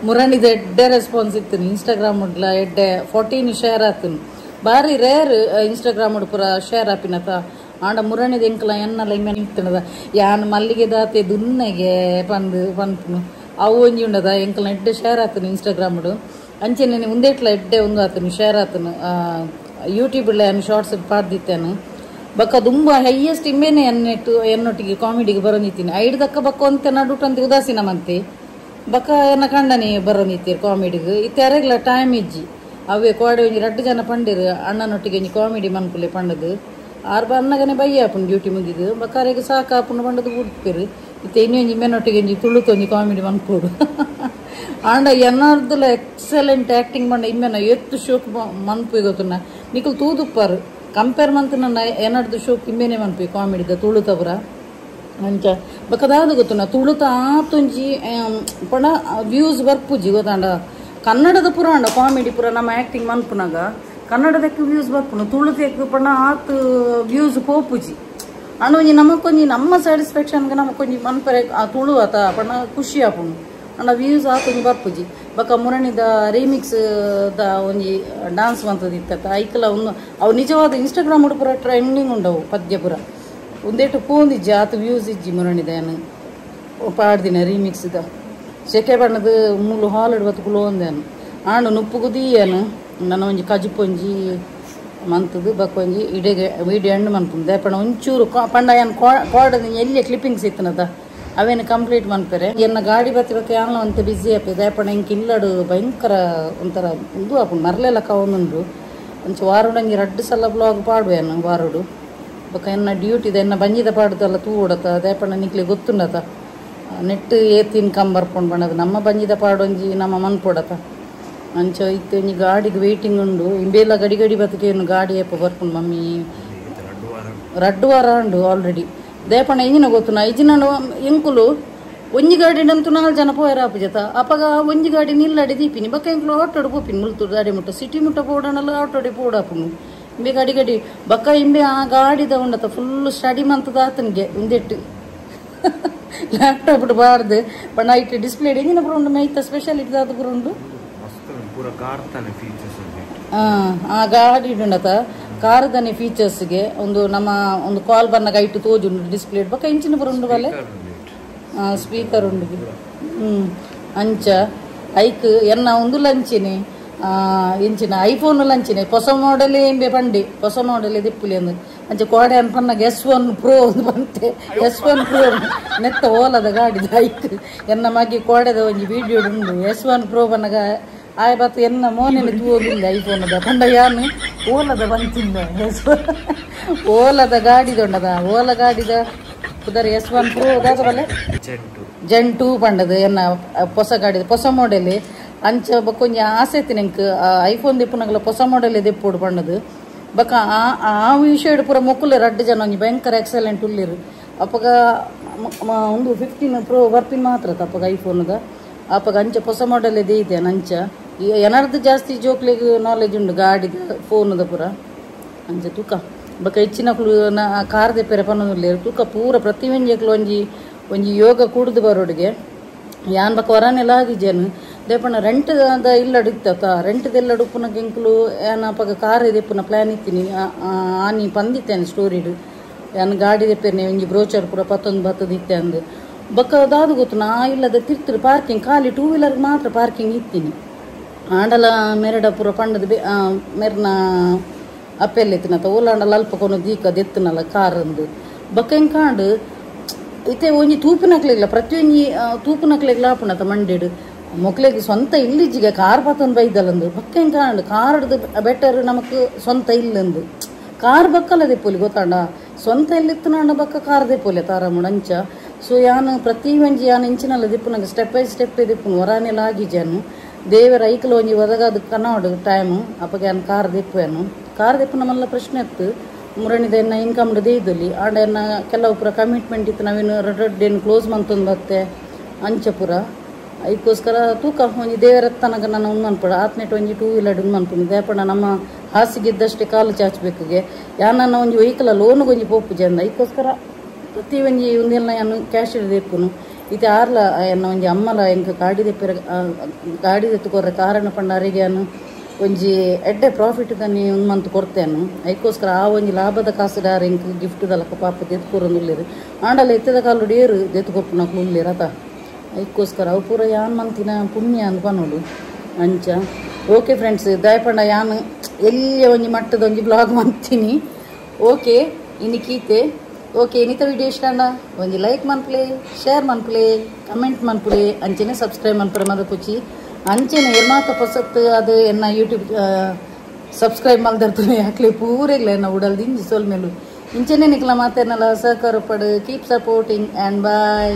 S1: ಮುರಣಿದ ಎಡ್ಡೆ ರೆಸ್ಪಾನ್ಸ್ ಇತ್ತು ಇನ್ಸ್ಟಾಗ್ರಾಮ್ ಉಡ್ಲ ಎಡ್ಡೆ 14 ಶೇರ್ ಆತನು ಬಾರಿ ರೇರ್ ಇನ್ಸ್ಟಾಗ್ರಾಮ್ ಉಡ್ ಪೂರ ಶೇರ್ ಆಪಿನತ ಆಂಡ ಮುರಣಿದ ಎಂಕಲ ಎನ್ನಲ್ಲ ಇಮೆನ ಇತ್ತನದ ಯಾನ್ ಮಲ್ಲಿಗೆ ದಾತೆ ದುನ್ನೆಗೆ ಪನ್ಪುನು ಅವು ಒಂಜಿ ಉಂಡದ ಎಂಕಲ್ನ ಎಡ್ಡೆ ಶೇರ್ ಆತನು ಇನ್ಸ್ಟಾಗ್ರಾಮ್ ಉಡು ಅಂಚೆ ನೆನೆ ಮುಂದೇಟ್ಲ ಎಡ್ಡೆ ಒಂದು ಆತನು ಶೇರ್ ಆತನು ಯೂಟ್ಯೂಬ್ ಶಾರ್ಟ್ಸ್ ಪಾಡ್ದಿತ್ತೇನು ಬಕ್ಕ ತುಂಬ ಹೈಯೆಸ್ಟ್ ಇಂಬೇನೆ ಎನ್ನೊಟ್ಟಿಗೆ ಕಾಮಿಡಿಗೆ ಬರೋನಿತ್ತೀನಿ ಐಡ್ದಕ್ಕ ಬಕ್ಕ ಒಂತೆ ನಡುಟಂತೆ ಉದಾಸೀನ ಮಂತೆ ಬಕ್ಕ ಎನ್ನ ಕಂಡನಿ ಬರೋನಿತ್ತೀರಿ ಕಾಮಿಡಿಗೆ ಇತ್ತೆರೆಗ್ಲ ಟೈಮ್ ಇಜ್ಜಿ ಅವೇ ಕೋಡೆ ಒಂಜಿ 2 ಜನ ಪಂಡಿರು ಅಣ್ಣನೊಟ್ಟಿಗೆ ಒಂಜಿ ಕಾಮಿಡಿ ಮನ್ಪುಲೆ ಪಂಡದು ಆರ್ಬ ಅನ್ನಗನೆ ಬಯ್ಯ ಆಪುನು ಡ್ಯೂಟಿ ಮುಗಿದು ಬಕ್ಕಾರಿಗೆ ಸಾಕಾಪುನು ಪಂಡದು ಬಿಡ್ತೀರಿ ಇತ್ತೆ ಇನ್ನೂ ಒಂಜಿ ಮೇನೊಟ್ಟಿಗೆ ಒಂಜಿ ತುಳುಕೊಂಜಿ ಕಾಮಿಡಿ ಮನ್ಪೋಡು ಆಂಡ ಎನ್ನರ್ದಲ್ಲ ಎಕ್ಸಲೆಂಟ್ ಆ್ಯಕ್ಟಿಂಗ್ ಪಂಡ ಇಮ್ಮೆನ ಎತ್ತು ಶೋಕ್ ಮನ್ಪು ಗೊತ್ತುನ ನಿಖಲ್ ತೂದುಪ್ಪಾರು ಕಂಪೇರ್ ಮಂತ್ ನನ್ನ ಏನಾಡ್ದು ಶೋಕ್ ಇಂಬೇನೆ ಮನ್ಪಿ ಕಾಮಿಡಿದ ತುಳುತವ್ರ ಅಂಚ ಬಕದಾದ ಗೊತ್ತುನ ತುಳುತ ಆತೊಂಜಿ ಪಣ ವ್ಯೂಸ್ ಬರ್ಪುಜಿ ಗೊತ್ತಾಂಡ ಕನ್ನಡದ ಪುರ ಅಂಡ ಕಾಮಿಡಿ ಪುರ ನಮ್ಮ ಆ್ಯಕ್ಟಿಂಗ್ ಮನ್ಪುನಾಗ ಕನ್ನಡದಕ್ಕೆ ವ್ಯೂಸ್ ಬರ್ಪುನು ತುಳುತಕ್ಕೆ ಪಣ ಆತು ವ್ಯೂಸ್ ಪೋಪುಜಿ ಅಣ್ಣ ಒಂಜಿ ನಮಕೊಂಜಿ ನಮ್ಮ ಸ್ಯಾಟಿಸ್ಫ್ಯಾಕ್ಷನ್ಗೆ ನಮಕೊಂಜಿ ಮನ್ಪರೆ ಆ ತುಳು ಆತ ಪಣ ಖುಷಿ ಆಪುನು ಅಣ್ಣ ವ್ಯೂಸ್ ಆತೊಂಜಿ ಬರ್ಪುಜಿ ಬಕ ಮುರಣಿದ ರೀಮಿಕ್ಸ್ ದ ಒಂಜಿ ಡಾನ್ಸ್ ಮಂತದಿತ್ತ ಐಕಲ ಒಂದು ಅವು ನಿಜವಾದ ಇನ್ಸ್ಟಾಗ್ರಾಮ್ ಪುರ ಟ್ರೆಂಡಿಂಗ್ ಉಂಡವು ಪದ್ಯ ಪುರ ಒಂದೇಟು ಪೋಂದಿಜ್ಜಿ ಆತ ವ್ಯೂಸ್ ಇಜ್ಜಿ ಮುರಣಿದ ಏನು ಪಾಡ್ದಿನ ರೀಮಿಕ್ಸ್ದ ಸೆಕೆ ಬಣ್ಣದ ಮೂಲು ಹಾಲು ಬತ್ತು ಕುಲೋಂದೇನು ಆಂಡು ನುಪ್ಪು ಕುದಿಯೇನು ನನ್ನ ಒಂಜಿ ಕಜುಪೊಂಜಿ ಮಂತದು ಬಕ್ಕೊಂಜಿ ಇಡೆಗೆ ವೀಡಿಯೋ ಎಂಡ್ ಮನ್ಪುಂಡು ದೇಪಣ ಒಂಚೂರು ಪಂಡ ಏನು ಕೋಡದ ಎಲ್ಲಿ ಕ್ಲಿಪ್ಪಿಂಗ್ಸ್ ಇತ್ತನದ ಅವೇನು ಕಂಪ್ಲೀಟ್ ಮನ್ಪೆರೆ ಎನ್ನ ಗಾಡಿ ಬತ್ತಿರಕ್ಕೆ ಯಾನೋ ಅಂತ ಬಿಸಿ ಆಪಿ ದೇಪಣ ಹಿಂಗೆ ಇಲ್ಲಡು ಭಯಂಕರ ಒಂಥರ ಇದು ಆಪುಂಡು ಮರಲೆಲ್ಲ ಕವನುಂಡು ಒಂಚ ವಾರುಡಂಗಿ 2 ಸಲ ಬ್ಲಾಗ್ ಪಾಡುವೇನು ವಾರುಡು ಬೊಕ್ಕ ಎನ್ನ ಡ್ಯೂಟಿದ ಎನ್ನ ಬಂಜಿದ ಪಾಡುದಲ್ಲ ತೂಡತ ದೇಪಣ ನಿಕ್ಲಿ ಗೊತ್ತುಂಡತ ನೆಟ್ ಏತಿನ ಕಂಬರ್ಕೊಂಡು ಬಣ್ಣದು ನಮ್ಮ ಬಂಜಿದ ಪಾಡೊಂಜಿ ನಮ್ಮ ಮನ್ಪೊಡತ ಅಂಚ ಇತ್ತೆ ಒಂಜಿ ಗಾಡಿಗೆ ವೇಟಿಂಗ್ ಉಂಡು ಇಂಬೇಲ ಗಡಿ ಗಡಿ ಬತ್ತಕೇನು ಗಾಡಿ ಏಪ ಬರ್ಕೊಂಡು ಮಮ್ಮಿ 2 ವಾರ ಉಂಡು ಆಲ್ರೆಡಿ ದೇಪಣ ಎಂಜಿನ ಗೊತ್ತುನ ಐಜಿನ ಎಂಕುಲು ಒಂಜಿ ಗಾಡಿನಂತೂ 4 ಜನ ಪೋಯರ ಆಪುಜತ ಅಪಗ ಒಂಜಿ ಗಾಡಿ ನಿಲ್ಲಡಿ ದೀಪಿನಿ ಬಕ್ಕ ಎಂಕುಲು ಆಟೋಡು ಪೋಪಿನಿ ಮುಲ್ತುಡು ದಾಡಿ ಮುಟ್ಟ ಸಿಟಿ ಮುಟ್ಟ ಪೋಡನಲ್ಲ ಆಟೋಡೆ ಪೋಡಾಪುನು ಇಂಬೆ ಗಡಿ ಗಡಿ ಬಕ್ಕ ಇಂಬೆ ಆ ಗಾಡಿದ ಉಂಡತ ಫುಲ್ ಸ್ಟಡಿ ಮಂತದ ಆತನಿಗೆ ಒಂದೆಟ್ಟು ಲ್ಯಾಪ್ಟಾಪ್ ಬಾರ್ದು ಬಣ್ಣ ಇಟ್ಟು ಡಿಸ್ಪ್ಲೇ ಎಂಜಿನ ಪುರ ಉಂಡು ಮೈತ ಸ್ಪೆಷಾಲಿಟಿ ದಾದ ಪುರ ಉಂಡು ಆ ಗಾಡಿ ಉಂಡತ ಕಾರದನೆ ಫೀಚರ್ಸ್ಗೆ ಒಂದು ನಮ್ಮ ಒಂದು ಕಾಲ್ ಬನ್ನಗ ಇಟ್ಟು ತೋಜುಂಡು ಡಿಸ್ಪ್ಲೇ ಬಕ್ಕ ಇಂಚಿನ ಪುರ ಉಂಡು ಬಲ್ಲೆ ಸ್ಪೀಕರ್ ಉಂಡು ಅಂಚ ಐಕ್ ಎನ್ನ ಒಂದು ಲಂಚಿನಿ ಇಂಚಿನ ಐಫೋನ್ ಲಂಚಿನಿ ಹೊಸ ಮಾಡೆಲ್ ಎಂಬೆ ಪಂಡಿ ಹೊಸ ಮಾಡೆಲ್ ದಿಪ್ಪುಲಿ ಅಂದು ಅಂಚೆ ಕೋಡೆ ಅನ್ಪನ್ನಾಗ S1 Pro ಒಂದು ಬಂತೆ S1 Pro ನೆತ್ತ ಓಲದ ಗಾಡಿದ ಐಕ್ ಎನ್ನ ಮಗಿ ಕೋಡೆದ ಒಂಜಿ ವಿಡಿಯೋ ಉಂಡು S1 Pro ಬನ್ನಗ ಆಯ ಬತ್ತು ಎನ್ನ ಮೋನೆಲೆ ತೂಗೋದಿಲ್ಲ ಐಫೋನದ ಪಂಡ ಯಾನು ಓಲದ ಬಂತಿಂದ ಓಲದ ಗಾಡಿದೊಂಡದ ಓಲ ಗಾಡಿದ ಉದರ್ S1 Pro ದಾದ ಬಲ್ಲೆ Gen 2 ಪಂಡದು ಎನ್ನ ಹೊಸ ಗಾಡಿದ ಹೊಸ ಮಾಡೆಲ್ ಅಂಚ ಬಕ್ಕೊಂಜಿ ಆಸೆ ಐತಿ ನೆಂಕ್ ಐಫೋನ್ ದಿಪ್ಪುನಗಲ ಹೊಸ ಮಾಡೆಲ್ ದಿಪ್ಪುಡು ಪಂಡದು ಬಕ್ಕ ಆ ವಿಷಯ ಪೂರ ಮೊಕ್ಕುಲೆ 2 ಜನ ಒಂಜಿ ಭಯಂಕರ ಎಕ್ಸಲೆಂಟ್ ಉಳ್ಳಿರು ಅಪ್ಪಗ ಒಂದು 15 Pro ಬರ್ಪಿನ ಮಾತ್ರ ಅಪ್ಪಗ ಐಫೋನ್ದ ಅಪ್ಪಗ ಅಂಚ ಹೊಸ ಮಾಡೆಲ್ ಇದೆ ಅಂಚ ಎನರ್ದು ಜಾಸ್ತಿ ಜೋಕ್ಲಿಗೆ ನಾಲೆಜ್ ಉಂಡು ಗಾಡಿದ ಫೋನ್ದ ಪೂರ ಅಂಚ ತೂಕ ಬಕ್ಕ ಹೆಚ್ಚಿನ ಕಾರ್ ದೆಪ್ಪೆರೆ ಪನ್ನೊಂದುಲ್ಲೇರು ತೂಕ ಪೂರ ಪ್ರತಿ ಒಂಜಿ ಒಂಜಿ ಯೋಗ ಕೂಡುದು ಬರೋಡಿಗೆ ಯಾನ್ ಬಕ್ಕ ವರನೆಲ್ಲ ಆಗಿಜೇನು ದೇಪಣ್ಣ ರೆಂಟ್ ಅದ ಇಲ್ಲ ಇತ್ತ ರೆಂಟ್ದೆಲ್ಲ ಉಪ್ಪುನ ಕೆಂಕಲು ಏನಪ್ಪ ಕಾರ್ ಇದೆಪ್ಪುನ ಪ್ಲಾನ್ ಇತ್ತೀನಿ ಆನಿ ಪಂದಿತ್ತೇನೆ ಸ್ಟೋರಿಡ್ ಏನು ಗಾಡಿ ದೆಪ್ಪೇನೆ ಒಂಜಿ ಬ್ರೋಚರ್ ಪೂರ ಪತ್ತೊಂದು ಬತ್ತದಿತ್ತೆ ಅಂದು ಬಕ್ಕದಾದು ಗೊತ್ತು ನಾ ಇಲ್ಲದ ತಿರ್ತಿರು ಪಾರ್ಕಿಂಗ್ ಖಾಲಿ 2 ವೀಲರ್ಗೆ ಮಾತ್ರ ಪಾರ್ಕಿಂಗ್ ಇತ್ತೀನಿ ಆಂಡಲ ಮೆರಡ ಪೂರ ಪಂಡದ ಮೆರ್ನ ಅಪ್ಪೆಲ್ಲಿತ್ತಿನತ್ತ ಓಲಾಂಡಲ ಅಲ್ಪ ಕೊನ ದೀಕ ದೆತ್ತನಲ್ಲ ಕಾರಂದು ಬಕ್ಕ ಹೆಂಗೆ ಕಾಂಡು ಇತ್ತೆ ಒಂಜಿ ತೂಪಿನಕ್ಲಿಲ್ಲ ಪ್ರತಿಯೊಂಜಿ ತೂಪಿನಕ್ಲಿಗ್ಲ ಆಪುಣತ ಮಂಡೇಡು ಮೊಕ್ಲಿಗೆ ಸ್ವಂತ ಇಲ್ಲಿಜಿಗೆ ಕಾರ್ ಪತ್ತೊಂದು ಬೈದಲ್ಲಂದು ಬಕ್ಕ ಹೆಂಗೆ ಕಾಂಡು ಕಾರ್ದು ಬೆಟರ್ ನಮಕ್ ಸ್ವಂತ ಇಲ್ಲಂದು ಕಾರ್ ಬಕ್ಕಲ್ಲ ದೆಪ್ಪೋಲಿ ಗೊತ್ತಾಂಡ ಸ್ವಂತ ಇಲ್ಲಿತ್ತನಾಂಡ ಬಕ್ಕ ಕಾರ್ ದೆಪ್ಪೋಲೆ ತಾರಮುಡ ಅಂಚ ಸೊ ಯಾನು ಪ್ರತಿ ಒಂಜಿ ಯಾನು ಇಂಚಿನಲ್ಲ ದಿಪ್ಪುನಂಗೆ ಸ್ಟೆಪ್ ಬೈ ಸ್ಟೆಪ್ ದಿಪ್ಪುನು ಹೊರಾನೆಲ್ಲ ಆಗಿಜಾನು ದೇವರ ಐಕಲ್ ಒಂಜಿ ಒದಗಾದ ಕನ್ನೋಡು ಟೈಮು ಅಪ್ಪಗೆ ಯಾನು ಕಾರ್ ದೆಪ್ಪೇನು ಕಾರ್ ದೆಪ್ಪು ನಮ್ಮಲ್ಲ ಪ್ರಶ್ನೆ ಇತ್ತು ಮುರಣಿದ ಎನ್ನ ಇನ್ಕಮ್ಡ್ ದೇಯ್ದಲ್ಲಿ ಆಂಡ ಎನ್ನ ಕೆಲವು ಪೂರ ಕಮಿಟ್ಮೆಂಟ್ ಇತ್ತು ನಾವೇನು ರೆಡ್ ಕ್ಲೋಸ್ ಮಂತೊಂದು ಬತ್ತೆ ಅಂಚ ಪೂರ ಅದಕ್ಕೋಸ್ಕರ ತೂಕ ಒಂಜಿ ದೇವರ ತನಕ ನಾನು ಮನ್ಪಡ ಆತ್ನೆಟ್ ಒಂಜಿ 2 ವೀಲರ್ ಮನ್ಪುನಿ ದೇಪಣ್ಣ ನಮ್ಮ ಹಾಸಿಗಿದ್ದಷ್ಟೇ ಕಾಲು ಚಾಚಬೇಕಿಗೆ ಯಾನನ್ನ ಒಂಜಿ ವೆಹಿಕಲ್ ಲೋನ್ಗೆ ಒಂಜಿ ಪೋಪು ಜಂದ ಅದಕ್ಕೋಸ್ಕರ ಪ್ರತಿ ಒಂಜಿ ಒಂದೆಲ್ಲ ನಾನು ಕ್ಯಾಶ್ ಹಿಡಿದೆಪ್ಪುನು ಇದು ಆರ್ಲ ಎನ್ನ ಒಂಜಿ ಅಮ್ಮಲ ಎಂಕ ಗಾಡಿ ದೆಪ್ಪಿರ ಗಾಡಿ ದೆತ್ತುಕೊರ್ರೆ ಕಾರಣ ಪಂಡಾರಿಗೆ ನಾನು ಒಂಜಿ ಎಡ್ಡೆ ಪ್ರಾಫಿಟ್ ಕನ್ನಿ ಒಂದು ಮಂತ್ ಕೊಡ್ತೇನು ಅದಕ್ಕೋಸ್ಕರ ಆ ಒಂಜಿ ಲಾಭದ ಕಾಸುದಾರ ಎಂಕ್ ಗಿಫ್ಟ್ ದಲಕ ಪಾಪ ದೆತ್ಕೊರೊಂದುಲ್ಲೇರು ಆಂಡಲ ಎತ್ತದ ಕಾಲು ಡೇರು ದೆತ್ತುಕೊಪ್ಪು ನಕ್ಲು ಉಳ್ಳೇರು ಅತ ಅದಕ್ಕೋಸ್ಕರ ಅವು ಪೂರ ಯಾನ್ ಮಂತಿನ ಪುಣ್ಯ ಅಂತ ಪನೋಡು ಅಂಚ ಓಕೆ ಫ್ರೆಂಡ್ಸ್ ದಯಪಂಡ ಯಾನು ಎಲ್ಲಿ ಒಂಜಿ ಮಟ್ಟದ ಒಂಜಿ ಬ್ಲಾಗ್ ಮಾಡ್ತೀನಿ ಓಕೆ ಇನ್ನಿಕೀತೆ ಓಕೆ ಇನ್ನಿತ ವಿಡಿಯೋ ಇಷ್ಟ ಒಂಜಿ ಲೈಕ್ ಮನ್ಪುಲೆ ಶೇರ್ ಮನ್ಪುಲೆ ಕಮೆಂಟ್ ಮನ್ಪುಲೆ ಅಂಚೆನೆ ಸಬ್ಸ್ಕ್ರೈಬ್ ಮನ್ಪುರೆ ಮದ ಪುಚ್ಚಿ ಅಂಚೆನೆ ಎರ್ಮಾತ ಪೊಸತ್ ಅದು ಎನ್ನ ಯೂಟ್ಯೂಬ್ ಸಬ್ಸ್ಕ್ರೈಬ್ ಮಲ್ದರ್ತದೆ ಯಾಕಲೆ ಪೂರೆಗ್ಲ ಎನ್ನ ಉಡಲ್ ದಿಂಜಿ ಸೋಲ್ ಮೇಲೂ ಇಂಚೆನೆ ನಿಕ್ಲ ಮಾತೇನಲ್ಲ ಸಹಕಾರ ಪಡು ಕೀಪ್ ಸಪೋರ್ಟಿಂಗ್ ಆ್ಯಂಡ್ ಬಾಯ್.